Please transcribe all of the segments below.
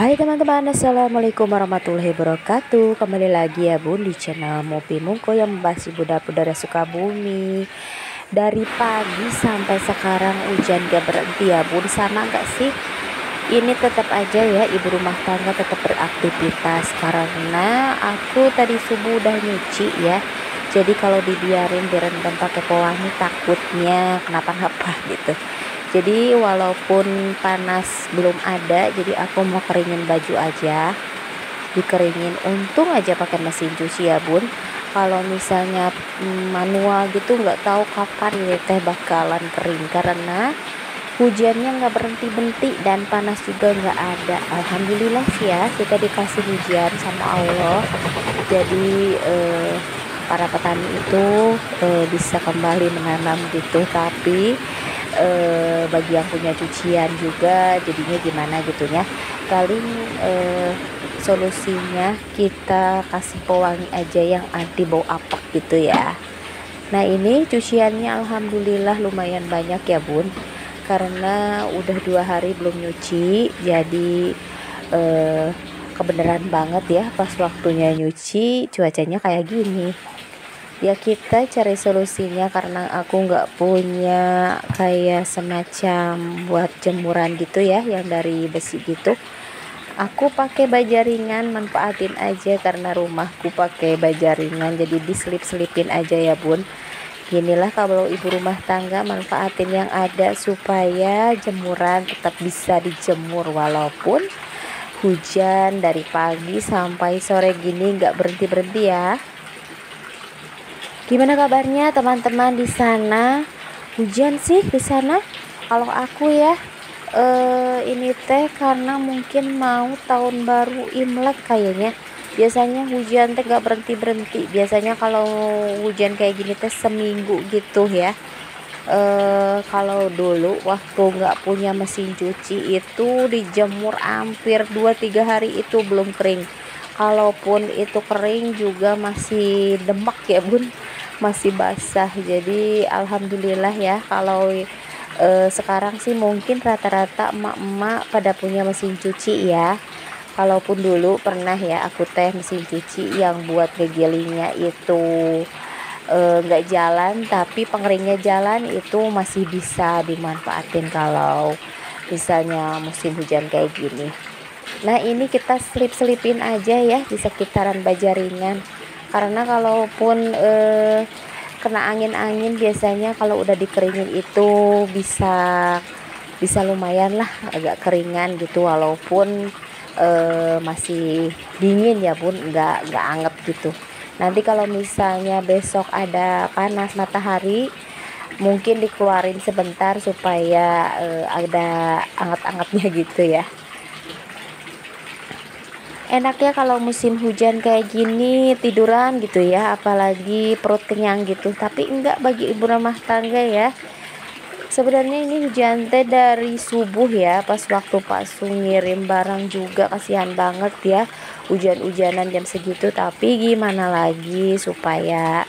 Hai teman-teman, assalamualaikum warahmatullahi wabarakatuh. Kembali lagi ya bun di channel Mopi Mungko yang membahas budaya-budaya Sukabumi. Dari pagi sampai sekarang hujan gak berhenti ya bun. Sama gak sih? Ini tetap aja ya ibu rumah tangga tetap beraktivitas karena aku tadi subuh udah nyuci ya. Jadi kalau dibiarin direndam pakai pewangi takutnya kenapa-napa gitu. Jadi walaupun panas belum ada, jadi aku mau keringin baju aja, dikeringin. Untung aja pakai mesin cuci ya bun. Kalau misalnya manual gitu nggak tahu kapan ini teh bakalan kering karena hujannya nggak berhenti-henti dan panas juga nggak ada. Alhamdulillah sih ya kita dikasih hujan sama Allah. Jadi para petani itu bisa kembali menanam gitu, tapi bagi yang punya cucian juga jadinya gimana gitu ya, paling solusinya kita kasih pewangi aja yang anti bau apek gitu ya. Nah ini cuciannya alhamdulillah lumayan banyak ya bun, karena udah 2 hari belum nyuci, jadi kebenaran banget ya pas waktunya nyuci cuacanya kayak gini. Ya kita cari solusinya karena aku nggak punya kayak semacam buat jemuran gitu ya yang dari besi gitu. Aku pakai baja ringan, manfaatin aja karena rumahku pakai baja ringan, jadi diselip-selipin aja ya bun. Inilah kalau ibu rumah tangga manfaatin yang ada supaya jemuran tetap bisa dijemur walaupun hujan dari pagi sampai sore gini nggak berhenti-berhenti ya. Gimana kabarnya teman-teman di sana? Hujan sih di sana. Kalau aku ya ini teh karena mungkin mau tahun baru Imlek kayaknya. Biasanya hujan teh gak berhenti-berhenti. Biasanya kalau hujan kayak gini teh seminggu gitu ya. Kalau dulu waktu nggak punya mesin cuci itu dijemur hampir 2-3 hari itu belum kering. Kalaupun itu kering juga masih demak ya bun, masih basah. Jadi alhamdulillah ya kalau sekarang sih mungkin rata-rata emak-emak pada punya mesin cuci ya. Kalaupun dulu pernah ya aku teh mesin cuci yang buat ngegilingnya itu nggak jalan tapi pengeringnya jalan, itu masih bisa dimanfaatin kalau misalnya musim hujan kayak gini. Nah ini kita selip-selipin aja ya di sekitaran baja ringan karena kalaupun kena angin-angin biasanya kalau udah dikeringin itu bisa bisa lumayan lah agak keringan gitu walaupun masih dingin ya bun, nggak anget gitu. Nanti kalau misalnya besok ada panas matahari mungkin dikeluarin sebentar supaya ada anget-angetnya gitu ya. Enaknya kalau musim hujan kayak gini tiduran gitu ya, apalagi perut kenyang gitu. Tapi enggak bagi ibu rumah tangga ya. Sebenarnya ini hujan teh dari subuh ya, pas waktu Pak Su ngirim barang juga kasihan banget ya. Hujan-hujanan jam segitu, tapi gimana lagi supaya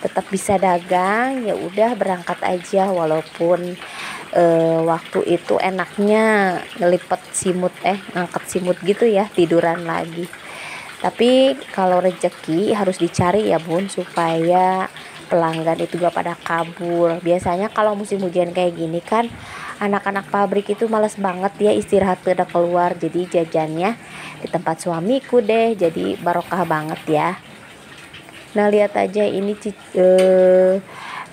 tetap bisa dagang, ya udah berangkat aja walaupun waktu itu enaknya ngelipet simut ngangkat simut gitu ya, tiduran lagi. Tapi kalau rezeki harus dicari ya bun supaya pelanggan itu gak pada kabur. Biasanya kalau musim hujan kayak gini kan anak-anak pabrik itu males banget ya istirahat pada keluar, jadi jajannya di tempat suamiku deh, jadi barokah banget ya. Nah lihat aja ini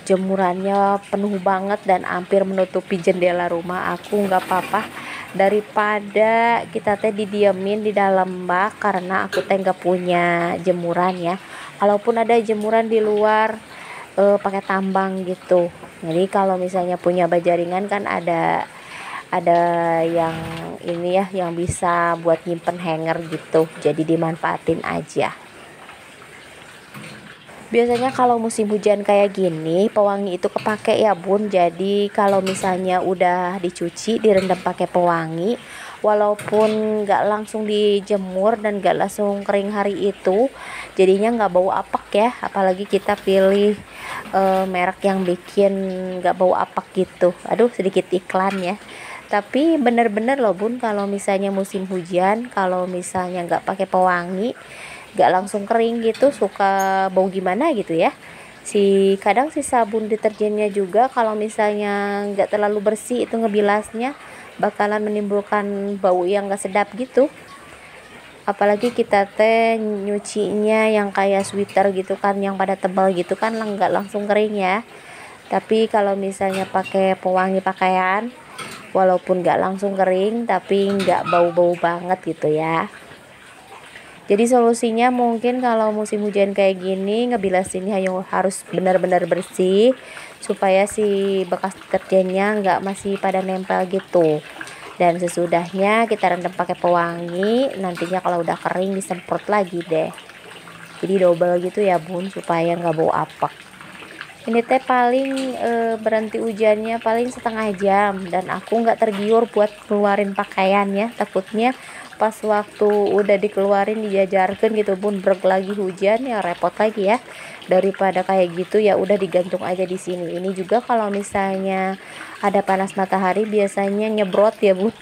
jemurannya penuh banget dan hampir menutupi jendela rumah aku. Nggak apa-apa daripada kita teh didiemin di dalam bak karena aku teh nggak punya jemuran ya. Kalaupun ada jemuran di luar pakai tambang gitu. Jadi kalau misalnya punya baja ringan kan ada yang ini ya yang bisa buat nyimpen hanger gitu, jadi dimanfaatin aja. Biasanya kalau musim hujan kayak gini pewangi itu kepake ya bun, jadi kalau misalnya udah dicuci direndam pakai pewangi walaupun nggak langsung dijemur dan nggak langsung kering hari itu jadinya nggak bau apek ya, apalagi kita pilih merek yang bikin nggak bau apek gitu. Aduh sedikit iklan ya, Tapi bener-bener loh bun, kalau misalnya musim hujan, kalau misalnya nggak pakai pewangi, nggak langsung kering gitu, suka bau gimana gitu ya. Kadang si sabun deterjennya juga kalau misalnya nggak terlalu bersih itu ngebilasnya bakalan menimbulkan bau yang nggak sedap gitu. Apalagi kita teh nyucinya yang kayak sweater gitu kan, yang pada tebal gitu kan, nggak langsung kering ya. Tapi kalau misalnya pakai pewangi pakaian, walaupun nggak langsung kering tapi nggak bau-bau banget gitu ya. Jadi solusinya mungkin kalau musim hujan kayak gini, ngebilasinnya harus benar-benar bersih supaya si bekas deterjennya nggak masih pada nempel gitu. Dan sesudahnya kita rendam pakai pewangi, nantinya kalau udah kering disemprot lagi deh. Jadi double gitu ya bun, supaya nggak bau apek. Ini teh paling berhenti hujannya paling setengah jam, dan aku nggak tergiur buat keluarin pakaiannya, takutnya pas waktu udah dikeluarin dijajarkan gitu bun, brek lagi hujan ya repot lagi ya. Daripada kayak gitu ya udah digantung aja di sini. Ini juga kalau misalnya ada panas matahari biasanya nyebrot ya bun.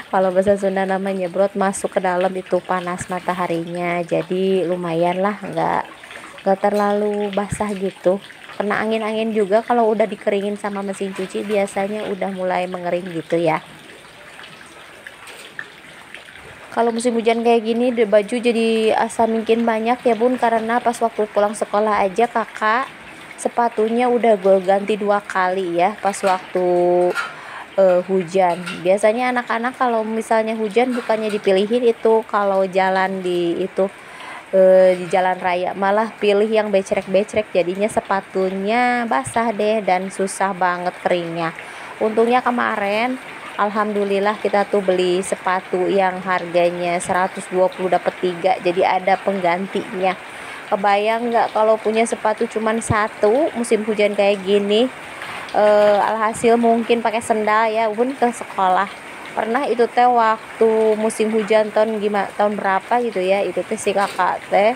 Kalau bahasa Sunda namanya nyebrot, masuk ke dalam itu panas mataharinya, jadi lumayan lah, nggak terlalu basah gitu. Kena angin-angin juga kalau udah dikeringin sama mesin cuci biasanya udah mulai mengering gitu ya. Kalau musim hujan kayak gini baju jadi asa mungkin banyak ya bun, karena pas waktu pulang sekolah aja kakak sepatunya udah gue ganti 2 kali ya pas waktu hujan. Biasanya anak-anak kalau misalnya hujan bukannya dipilihin itu kalau jalan di jalan raya, malah pilih yang becrek-becrek, jadinya sepatunya basah deh dan susah banget keringnya. Untungnya kemarin alhamdulillah kita tuh beli sepatu yang harganya 120 dapat 3, jadi ada penggantinya. Kebayang nggak kalau punya sepatu cuman satu musim hujan kayak gini? Alhasil mungkin pakai sendal ya bun ke sekolah. Pernah itu teh waktu musim hujan tahun berapa gitu ya, itu teh si kakak teh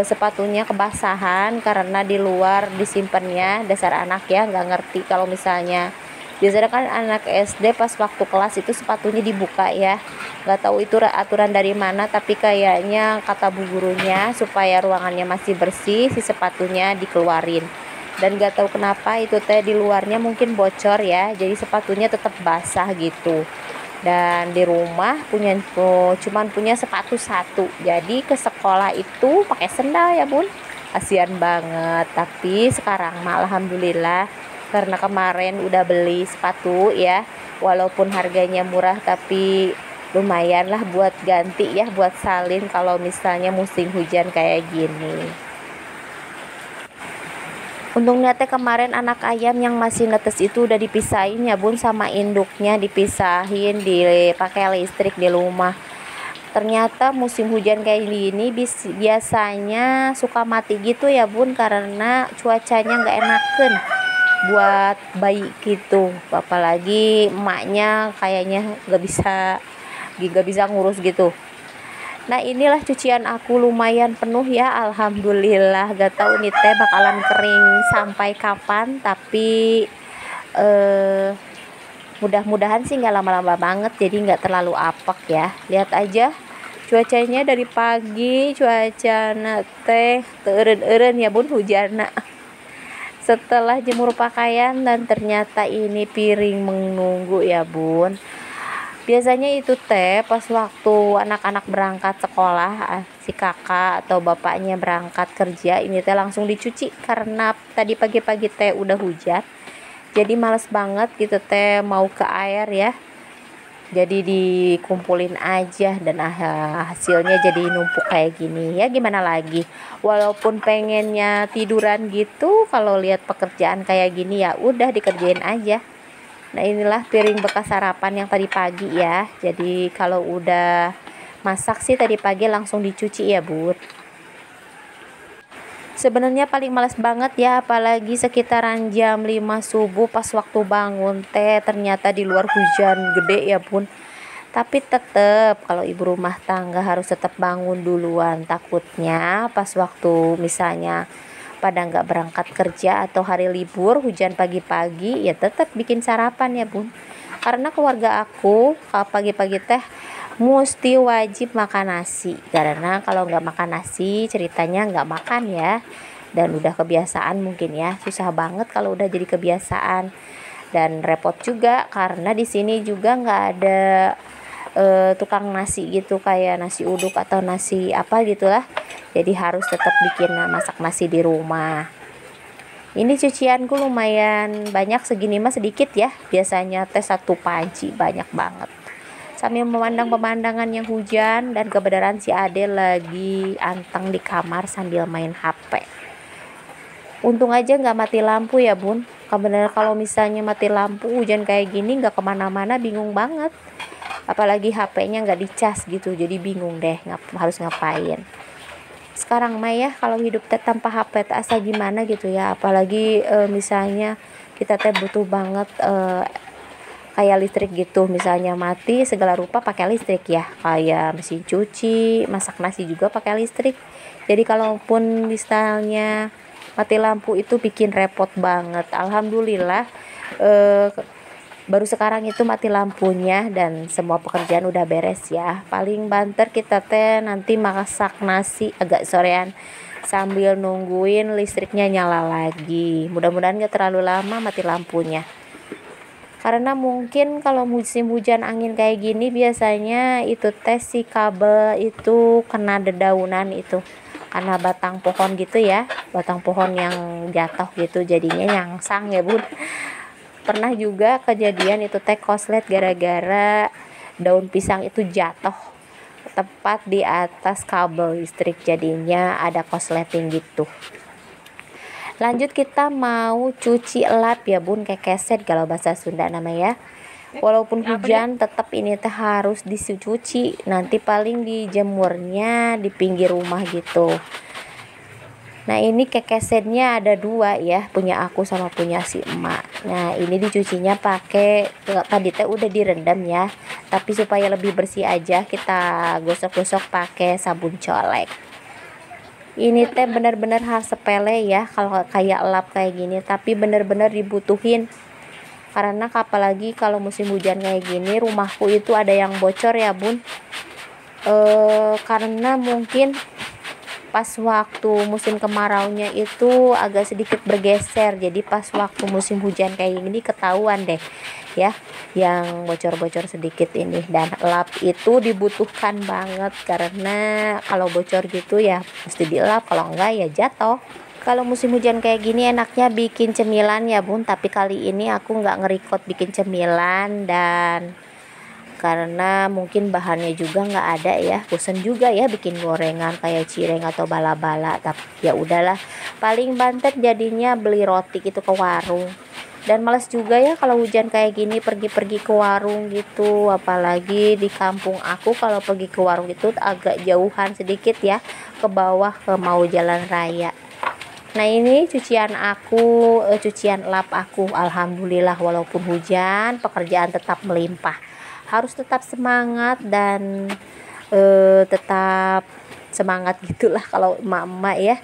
sepatunya kebasahan karena di luar disimpannya. Dasar anak ya nggak ngerti, kalau misalnya biasanya kan anak SD pas waktu kelas itu sepatunya dibuka ya, nggak tahu itu aturan dari mana, tapi kayaknya kata bu gurunya supaya ruangannya masih bersih si sepatunya dikeluarin. Dan gak tahu kenapa itu teh di luarnya mungkin bocor ya, jadi sepatunya tetap basah gitu. Dan di rumah cuman punya sepatu satu, jadi ke sekolah itu pakai sendal ya bun, kasihan banget. Tapi sekarang mah alhamdulillah, karena kemarin udah beli sepatu ya, walaupun harganya murah tapi lumayan lah buat ganti ya, buat salin kalau misalnya musim hujan kayak gini. Untungnya teh kemarin anak ayam yang masih netes itu udah dipisahin ya bun, sama induknya dipisahin, dipakai listrik di rumah. Ternyata musim hujan kayak gini biasanya suka mati gitu ya bun, karena cuacanya nggak enaken buat bayi gitu. Apalagi emaknya kayaknya nggak bisa ngurus gitu. Nah inilah cucian aku lumayan penuh ya, alhamdulillah. Gak tahu nih teh bakalan kering sampai kapan, tapi eh mudah-mudahan sih nggak lama-lama banget, jadi nggak terlalu apek ya. Lihat aja cuacanya dari pagi, cuaca teh teureun-eureun ya bun, hujan. Setelah jemur pakaian dan ternyata ini piring menunggu ya bun. Biasanya itu teh pas waktu anak-anak berangkat sekolah, si kakak atau bapaknya berangkat kerja, ini teh langsung dicuci karena tadi pagi-pagi teh udah hujan. Jadi males banget gitu teh mau ke air ya. Jadi dikumpulin aja dan hasilnya jadi numpuk kayak gini. Ya gimana lagi? Walaupun pengennya tiduran gitu, kalau lihat pekerjaan kayak gini ya udah dikerjain aja. Nah inilah piring bekas sarapan yang tadi pagi ya. Jadi kalau udah masak sih tadi pagi langsung dicuci ya bud. Sebenarnya paling males banget ya, apalagi sekitaran jam 5 subuh pas waktu bangun teh ternyata di luar hujan gede ya bun. Tapi tetep kalau ibu rumah tangga harus tetap bangun duluan, takutnya pas waktu misalnya pada nggak berangkat kerja atau hari libur hujan pagi-pagi, ya tetap bikin sarapan ya bun. Karena keluarga aku kalau pagi-pagi teh mesti wajib makan nasi, karena kalau nggak makan nasi ceritanya nggak makan ya. Dan udah kebiasaan mungkin ya, susah banget kalau udah jadi kebiasaan. Dan repot juga karena di sini juga nggak ada tukang nasi gitu, kayak nasi uduk atau nasi apa gitulah. Jadi harus tetap bikin masak nasi di rumah. Ini cucianku lumayan banyak, segini mah sedikit ya, biasanya teh satu panci banyak banget. Sambil memandang pemandangan yang hujan, dan kebenaran si Ade lagi anteng di kamar sambil main HP. Untung aja nggak mati lampu ya bun. Kebenaran kalau misalnya mati lampu hujan kayak gini nggak kemana-mana, bingung banget. Apalagi HP-nya nggak dicas gitu, jadi bingung deh harus ngapain. Sekarang mah ya kalau hidup teh tanpa HP teh asa gimana gitu ya. Apalagi misalnya kita teh butuh banget kayak listrik gitu, misalnya mati segala rupa pakai listrik ya, kayak mesin cuci, masak nasi juga pakai listrik. Jadi kalaupun misalnya mati lampu itu bikin repot banget. Alhamdulillah baru sekarang itu mati lampunya dan semua pekerjaan udah beres ya. Paling banter kita teh nanti masak nasi agak sorean sambil nungguin listriknya nyala lagi. Mudah-mudahan gak terlalu lama mati lampunya. Karena mungkin kalau musim hujan angin kayak gini biasanya itu teh si kabel itu kena dedaunan itu. Karena batang pohon gitu ya, batang pohon yang jatuh gitu jadinya nyangsang ya bun. Pernah juga kejadian itu teh koslet gara-gara daun pisang itu jatuh tepat di atas kabel listrik, jadinya ada kosleting gitu. Lanjut kita mau cuci lap ya bun, kekeset kalau bahasa Sunda namanya. Walaupun hujan tetap ini teh harus dicuci, nanti paling dijemurnya di pinggir rumah gitu. Nah ini kekesetnya ada dua ya, punya aku sama punya si emak. Nah ini dicucinya pakai, tadi teh udah direndam ya, tapi supaya lebih bersih aja kita gosok-gosok pakai sabun colek. Ini teh bener-bener hal sepele ya kalau kayak lap kayak gini, tapi bener-bener dibutuhin. Karena apalagi kalau musim hujan kayak gini, rumahku itu ada yang bocor ya bun. Karena mungkin pas waktu musim kemaraunya itu agak sedikit bergeser, jadi pas waktu musim hujan kayak gini ketahuan deh ya yang bocor-bocor sedikit ini. Dan lap itu dibutuhkan banget karena kalau bocor gitu ya mesti dilap, kalau enggak ya jatuh. Kalau musim hujan kayak gini enaknya bikin cemilan ya bun, tapi kali ini aku nggak ngerecord bikin cemilan dan karena mungkin bahannya juga nggak ada ya, bosan juga ya bikin gorengan kayak cireng atau bala-bala. Tapi ya udahlah, paling banter jadinya beli roti gitu ke warung. Dan males juga ya kalau hujan kayak gini pergi-pergi ke warung gitu, apalagi di kampung aku kalau pergi ke warung itu agak jauhan sedikit ya, ke bawah ke mau jalan raya. Nah ini cucian aku, cucian lap aku. Alhamdulillah walaupun hujan pekerjaan tetap melimpah, harus tetap semangat dan tetap semangat gitulah kalau emak-emak ya.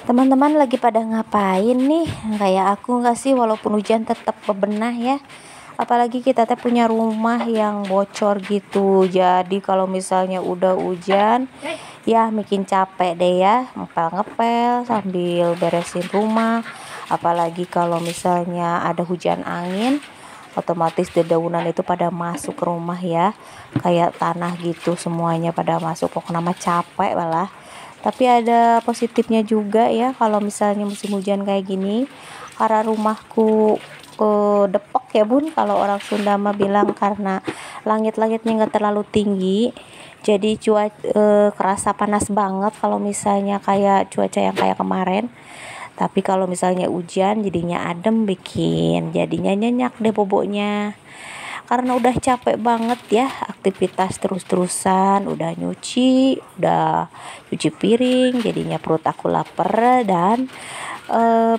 Teman-teman lagi pada ngapain nih? Kayak aku nggak sih, walaupun hujan tetap bebenah ya. Apalagi kita teh punya rumah yang bocor gitu. Jadi kalau misalnya udah hujan, ya bikin capek deh ya, ngepel-ngepel sambil beresin rumah. Apalagi kalau misalnya ada hujan angin, otomatis dedaunan itu pada masuk ke rumah ya. Kayak tanah gitu semuanya pada masuk, pokoknya mah capek malah. Tapi ada positifnya juga ya kalau misalnya musim hujan kayak gini, karena rumahku depok ya bun, kalau orang Sunda mah bilang karena langit-langitnya nggak terlalu tinggi, jadi kerasa panas banget kalau misalnya kayak cuaca yang kayak kemarin. Tapi kalau misalnya hujan jadinya adem, bikin jadinya nyenyak deh boboknya. Karena udah capek banget ya aktivitas terus-terusan, udah nyuci, udah cuci piring, jadinya perut aku lapar. Dan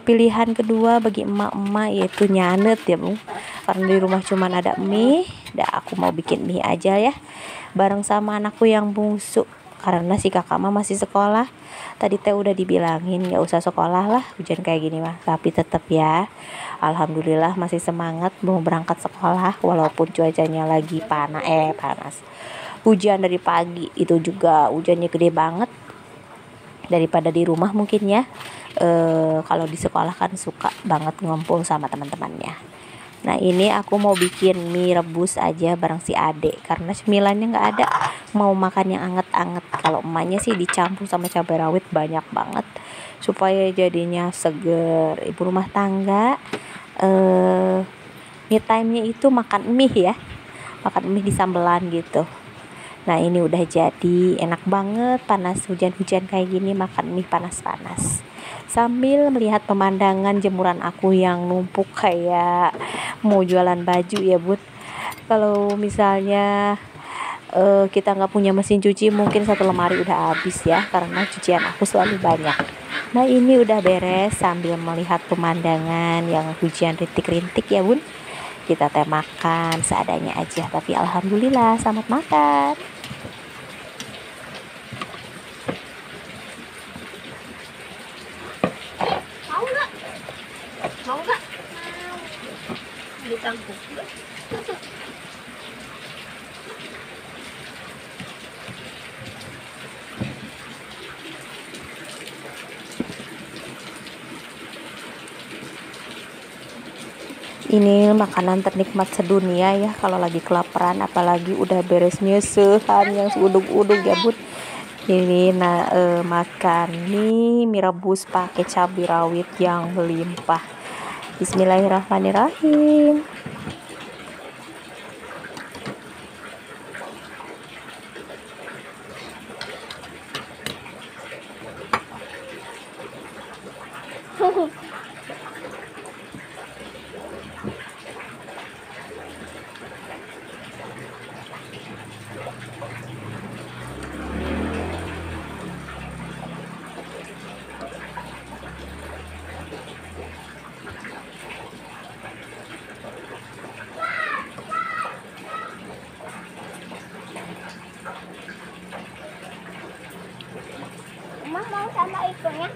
pilihan kedua bagi emak-emak yaitu nyanet ya bu, karena di rumah cuman ada mie, dah aku mau bikin mie aja ya bareng sama anakku yang bungsu, karena si kakak mah masih sekolah. Tadi teh udah dibilangin nggak usah sekolah lah hujan kayak gini mah, tapi tetap ya alhamdulillah masih semangat mau berangkat sekolah walaupun cuacanya lagi panas, hujan dari pagi. Itu juga hujannya gede banget, daripada di rumah mungkin ya. Kalau di sekolah kan suka banget ngumpul sama teman-temannya. Nah ini aku mau bikin mie rebus aja bareng si adek, karena cemilannya nggak ada, mau makan yang anget-anget. Kalau emaknya sih dicampur sama cabai rawit banyak banget supaya jadinya seger. Ibu rumah tangga me time-nya itu makan mie ya, makan mie di sambelan gitu. Nah ini udah jadi, enak banget panas hujan-hujan kayak gini makan mie panas-panas sambil melihat pemandangan jemuran aku yang numpuk kayak mau jualan baju ya bud. Kalau misalnya kita nggak punya mesin cuci mungkin satu lemari udah habis ya, karena cucian aku selalu banyak. Nah ini udah beres sambil melihat pemandangan yang hujan rintik-rintik ya bun. Kita teh makan seadanya aja, tapi alhamdulillah selamat makan. Mau nggak? Mau nggak? Ditangkap. Ini makanan ternikmat sedunia ya kalau lagi kelaparan, apalagi udah beres nyusuhan yang uduk-uduk ya bud. Ini makan mie rebus pakai cabai rawit yang melimpah. Bismillahirrahmanirrahim. Emang mau sama itunya?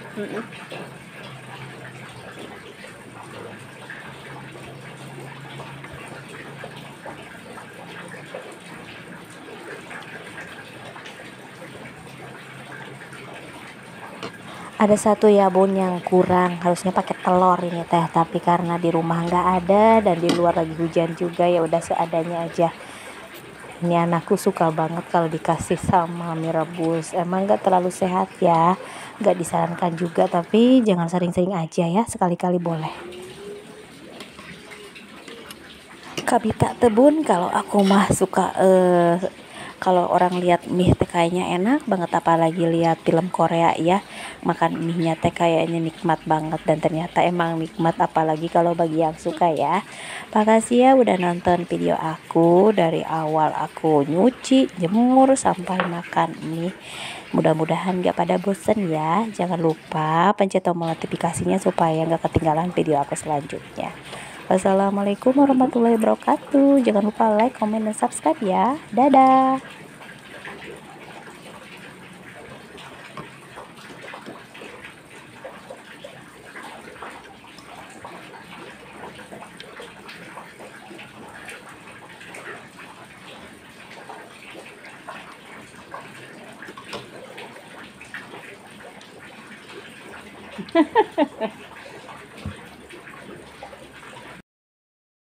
Ada satu ya bun yang kurang, harusnya pakai telur ini teh, tapi karena di rumah nggak ada dan di luar lagi hujan juga, ya udah seadanya aja. Ini anakku suka banget kalau dikasih sama mie rebus. Emang nggak terlalu sehat ya, nggak disarankan juga, tapi jangan sering-sering aja ya, sekali-kali boleh. Kabita tebun, kalau aku mah suka kalau orang lihat mie teh kayaknya enak banget, apalagi lihat film Korea ya, makan mie-nya teh kayaknya nikmat banget, dan ternyata emang nikmat apalagi kalau bagi yang suka ya. Makasih ya udah nonton video aku dari awal aku nyuci, jemur sampai makan mie. Mudah-mudahan gak pada bosen ya. Jangan lupa pencet tombol notifikasinya supaya gak ketinggalan video aku selanjutnya. Wassalamualaikum warahmatullahi wabarakatuh. Jangan lupa like, comment, dan subscribe ya. Dadah.